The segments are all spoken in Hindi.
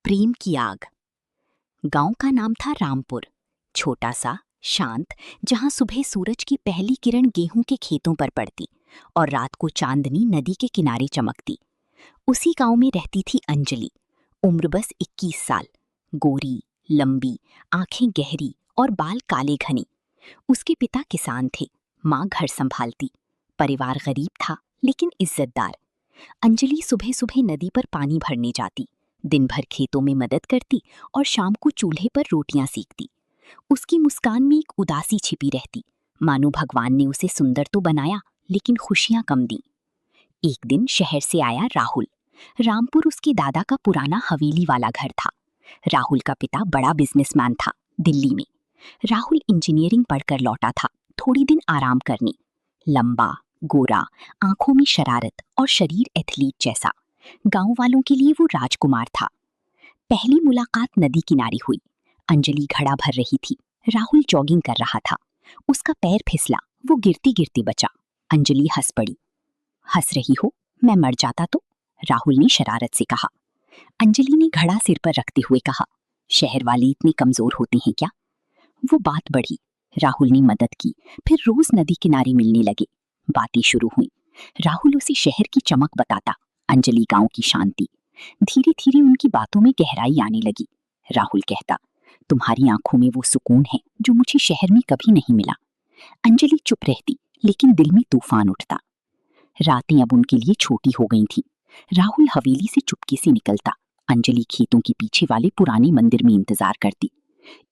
प्रेम की आग। गांव का नाम था रामपुर। छोटा सा, शांत, जहां सुबह सूरज की पहली किरण गेहूं के खेतों पर पड़ती और रात को चांदनी नदी के किनारे चमकती। उसी गांव में रहती थी अंजलि। उम्र बस 21 साल। गोरी, लंबी, आंखें गहरी और बाल काले घने। उसके पिता किसान थे, माँ घर संभालती। परिवार गरीब था लेकिन इज्जतदार। अंजलि सुबह सुबह नदी पर पानी भरने जाती, दिन भर खेतों में मदद करती और शाम को चूल्हे पर रोटियां सेकती। उसकी मुस्कान में एक उदासी छिपी रहती, मानो भगवान ने उसे सुंदर तो बनाया लेकिन खुशियां कम दी। एक दिन शहर से आया राहुल। रामपुर उसके दादा का पुराना हवेली वाला घर था। राहुल का पिता बड़ा बिजनेसमैन था दिल्ली में। राहुल इंजीनियरिंग पढ़कर लौटा था, थोड़ी दिन आराम करने। लंबा, गोरा, आंखों में शरारत और शरीर एथलीट जैसा। गांव वालों के लिए वो राजकुमार था। पहली मुलाकात नदी किनारे हुई। अंजलि घड़ा भर रही थी, राहुल जॉगिंग कर रहा था। उसका पैर फिसला, वो गिरती गिरती बचा। अंजलि हंस पड़ी। हंस रही हो? मैं मर जाता तो? राहुल ने शरारत से कहा। अंजलि ने घड़ा सिर पर रखते हुए कहा, शहर वाले इतने कमजोर होते हैं क्या? वो बात बढ़ी। राहुल ने मदद की, फिर रोज नदी किनारे मिलने लगे। बातें शुरू हुई। राहुल उसे शहर की चमक बताता, अंजलि गांव की शांति। धीरे धीरे उनकी बातों में गहराई आने लगी। राहुल कहता, तुम्हारी आंखों में वो सुकून है जो मुझे शहर में कभी नहीं मिला। अंजलि चुप रहती, लेकिन दिल में तूफान उठता। रातें अब उनके लिए छोटी हो गई थीं। राहुल हवेली से चुपके से निकलता। अंजलि खेतों के पीछे वाले पुराने मंदिर में इंतजार करती।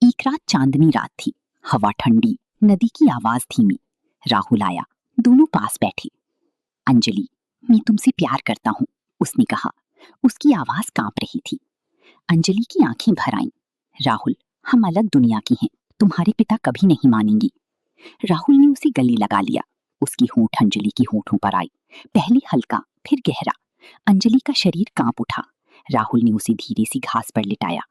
एक रात चांदनी रात थी, हवा ठंडी, नदी की आवाज धीमी। राहुल आया, दोनों पास बैठे। अंजलि, मैं तुमसे प्यार करता हूँ, उसने कहा। उसकी आवाज कांप रही थी। अंजलि की आंखें भर आईं। राहुल, हम अलग दुनिया की हैं, तुम्हारे पिता कभी नहीं मानेंगे। राहुल ने उसे गले लगा लिया। उसकी होंठ अंजलि की होंठों पर आई, पहले हल्का, फिर गहरा। अंजलि का शरीर कांप उठा। राहुल ने उसे धीरे से घास पर लिटाया।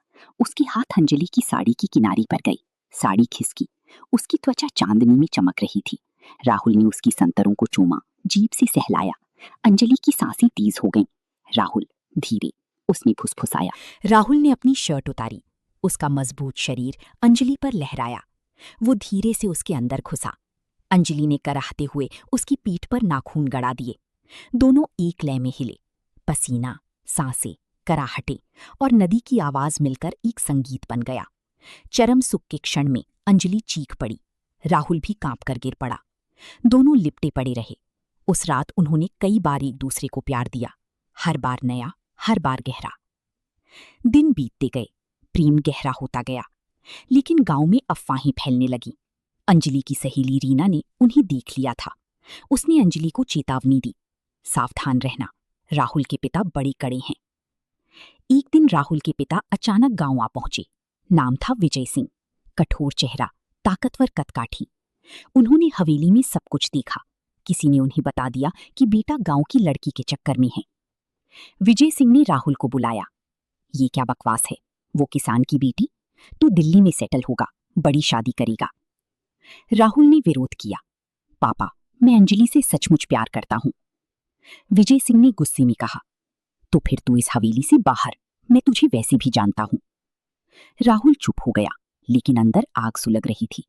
उसके हाथ अंजलि की साड़ी की किनारी पर गए। साड़ी खिसकी। उसकी त्वचा चांदनी में चमक रही थी। राहुल ने उसकी संतरों को चूमा, जीभ से सहलाया। अंजलि की सांसें तेज हो गईं। राहुल, धीरे, उसने फुसफुसाया। राहुल ने अपनी शर्ट उतारी। उसका मजबूत शरीर अंजलि पर लहराया। वो धीरे से उसके अंदर घुसा। अंजलि ने कराहते हुए उसकी पीठ पर नाखून गड़ा दिए। दोनों एक लय में हिले। पसीना, सांसें, कराहटे और नदी की आवाज मिलकर एक संगीत बन गया। चरम सुख के क्षण में अंजलि चीख पड़ी। राहुल भी कांप कर गिर पड़ा। दोनों लिपटे पड़े रहे। उस रात उन्होंने कई बार एक दूसरे को प्यार दिया, हर बार नया, हर बार गहरा। दिन बीतते गए, प्रेम गहरा होता गया, लेकिन गांव में अफवाहें फैलने लगी। अंजलि की सहेली रीना ने उन्हें देख लिया था। उसने अंजलि को चेतावनी दी, सावधान रहना, राहुल के पिता बड़े कड़े हैं। एक दिन राहुल के पिता अचानक गांव आ पहुंचे। नाम था विजय सिंह। कठोर चेहरा, ताकतवर कदकाठी। उन्होंने हवेली में सब कुछ देखा। किसी ने उन्हें बता दिया कि बेटा गांव की लड़की के चक्कर में है। विजय सिंह ने राहुल को बुलाया। ये क्या बकवास है? वो किसान की बेटी? तू दिल्ली में सेटल होगा, बड़ी शादी करेगा। राहुल ने विरोध किया। पापा, मैं अंजलि से सचमुच प्यार करता हूं। विजय सिंह ने गुस्से में कहा, तो फिर तू इस हवेली से बाहर, मैं तुझे वैसे भी जानता हूं। राहुल चुप हो गया, लेकिन अंदर आग सुलग रही थी।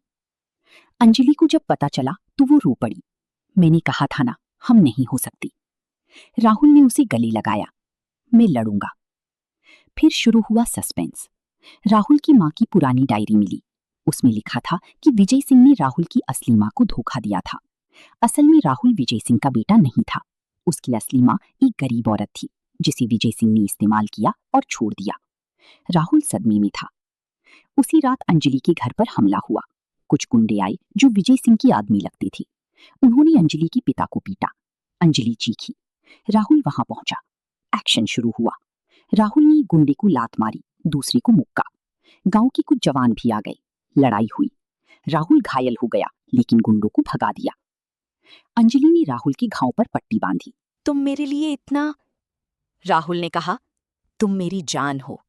अंजलि को जब पता चला तो वो रो पड़ी। मैंने कहा था ना, हम नहीं हो सकती। राहुल ने उसे गले लगाया। मैं लड़ूंगा। फिर शुरू हुआ सस्पेंस। राहुल की मां की पुरानी डायरी मिली। उसमें लिखा था कि विजय सिंह ने राहुल की असली मां को धोखा दिया था। असल में राहुल विजय सिंह का बेटा नहीं था। उसकी असली मां एक गरीब औरत थी, जिसे विजय सिंह ने इस्तेमाल किया और छोड़ दिया। राहुल सदमे में था। उसी रात अंजलि के घर पर हमला हुआ। कुछ गुंडे आए जो विजय सिंह की आदमी लगते थे। उन्होंने अंजलि के पिता को पीटा। अंजलि चीखी। राहुल वहां पहुंचा। एक्शन शुरू हुआ। राहुल ने एक गुंडे को लात मारी, दूसरे को मुक्का। गांव के कुछ जवान भी आ गए। लड़ाई हुई। राहुल घायल हो गया, लेकिन गुंडों को भगा दिया। अंजलि ने राहुल के घाव पर पट्टी बांधी। तुम मेरे लिए इतना... राहुल ने कहा, तुम मेरी जान हो।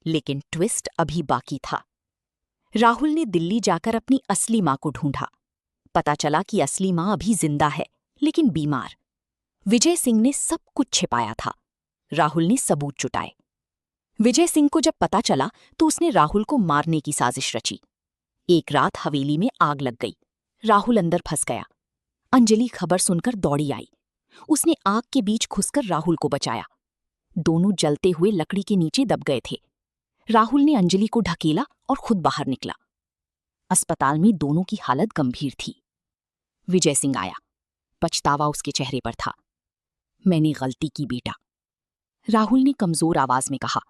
लेकिन ट्विस्ट अभी बाकी था। राहुल ने दिल्ली जाकर अपनी असली मां को ढूंढा। पता चला कि असली मां अभी जिंदा है, लेकिन बीमार। विजय सिंह ने सब कुछ छिपाया था। राहुल ने सबूत जुटाए। विजय सिंह को जब पता चला तो उसने राहुल को मारने की साजिश रची। एक रात हवेली में आग लग गई। राहुल अंदर फंस गया। अंजलि खबर सुनकर दौड़ी आई। उसने आग के बीच घुसकर राहुल को बचाया। दोनों जलते हुए लकड़ी के नीचे दब गए थे। राहुल ने अंजलि को ढकेला और खुद बाहर निकला। अस्पताल में दोनों की हालत गंभीर थी। विजय सिंह आया। पछतावा उसके चेहरे पर था। मैंने गलती की बेटा, राहुल ने कमजोर आवाज में कहा।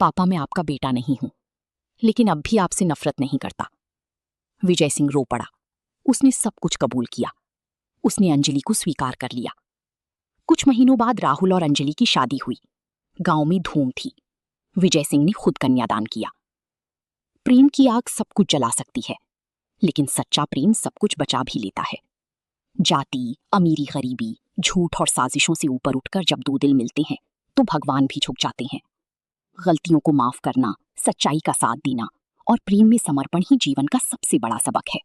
पापा, मैं आपका बेटा नहीं हूं, लेकिन अब भी आपसे नफरत नहीं करता। विजय सिंह रो पड़ा। उसने सब कुछ कबूल किया। उसने अंजलि को स्वीकार कर लिया। कुछ महीनों बाद राहुल और अंजलि की शादी हुई। गांव में धूम थी। विजय सिंह ने खुद कन्यादान किया। प्रेम की आग सब कुछ जला सकती है, लेकिन सच्चा प्रेम सब कुछ बचा भी लेता है। जाति, अमीरी, गरीबी, झूठ और साजिशों से ऊपर उठकर जब दो दिल मिलते हैं तो भगवान भी झुक जाते हैं। गलतियों को माफ करना, सच्चाई का साथ देना और प्रेम में समर्पण ही जीवन का सबसे बड़ा सबक है।